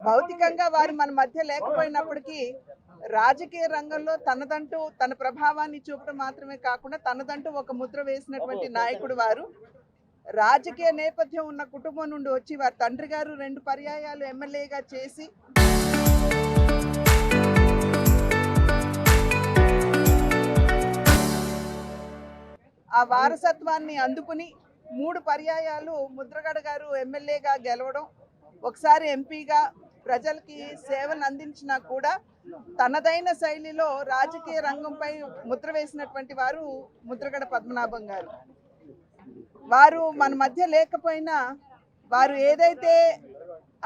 భౌతికంగా వారు మన మధ్య లేకపోయినప్పటికీ రాజకీయ రంగంలో తన ప్రభావాన్ని చూపడం మాత్రమే కాకుండా తనదంటూ ఒక ముద్ర వేసినటువంటి నాయకుడు వారు. రాజకీయ నేపథ్యం ఉన్న కుటుంబం నుండి వచ్చి వారి తండ్రి గారు 2 పర్యాయాలు ఎమ్మెల్యేగా చేసి ఆ వారసత్వాన్ని అందుకుని 3 పర్యాయాలు ముద్రగడ గారు ఎమ్మెల్యేగా గెలవడం, ఒకసారి ఎంపీగా ప్రజలకి సేవలు అందించినా కూడా తనదైన శైలిలో రాజకీయ రంగంపై ముద్ర వేసినటువంటి వారు ముద్రగడ పద్మనాభం గారు. వారు మన మధ్య లేకపోయినా వారు ఏదైతే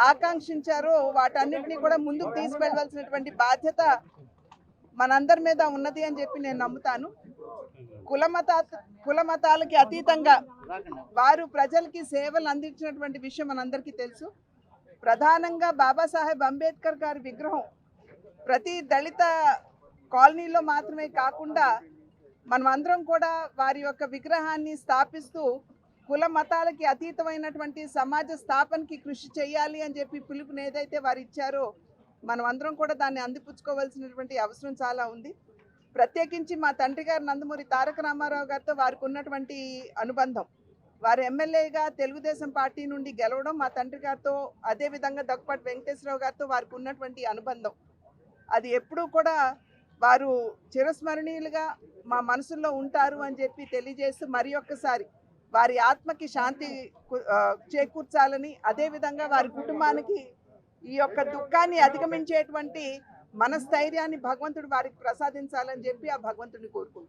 ఆకాంక్షించారో వాటన్నిటినీ కూడా ముందుకు తీసుకెళ్లవలసినటువంటి బాధ్యత మనందరి మీద ఉన్నది అని చెప్పి నేను నమ్ముతాను. కుల మతాలకి అతీతంగా వారు ప్రజలకి సేవలు అందించినటువంటి విషయం మనందరికీ తెలుసు. ప్రధానంగా బాబాసాహెబ్ అంబేద్కర్ గారి విగ్రహం ప్రతి దళిత కాలనీలో మాత్రమే కాకుండా మనమందరం కూడా వారి యొక్క విగ్రహాన్ని స్థాపిస్తూ కుల మతాలకి అతీతమైనటువంటి సమాజ స్థాపనకి కృషి చేయాలి అని చెప్పి పిలుపుని ఏదైతే వారు ఇచ్చారో మనం అందరం కూడా దాన్ని అందిపుచ్చుకోవాల్సినటువంటి అవసరం చాలా ఉంది. ప్రత్యేకించి మా తండ్రి గారు నందమూరి తారక రామారావు గారితో వారికి ఉన్నటువంటి అనుబంధం, వారు ఎమ్మెల్యేగా తెలుగుదేశం పార్టీ నుండి గెలవడం, మా తండ్రి గారితో అదేవిధంగా దగ్గుపాటి వెంకటేశ్వరరావు గారితో వారికి ఉన్నటువంటి అనుబంధం అది ఎప్పుడూ కూడా వారు చిరస్మరణీయులుగా మా మనసుల్లో ఉంటారు అని చెప్పి తెలియజేస్తూ మరి ఒక్కసారి వారి ఆత్మకి శాంతి చేకూర్చాలని, అదేవిధంగా వారి కుటుంబానికి ఈ యొక్క దుఃఖాన్ని అధిగమించేటువంటి మనస్థైర్యాన్ని భగవంతుడు వారికి ప్రసాదించాలని చెప్పి ఆ భగవంతుడిని కోరుకుంటున్నాను.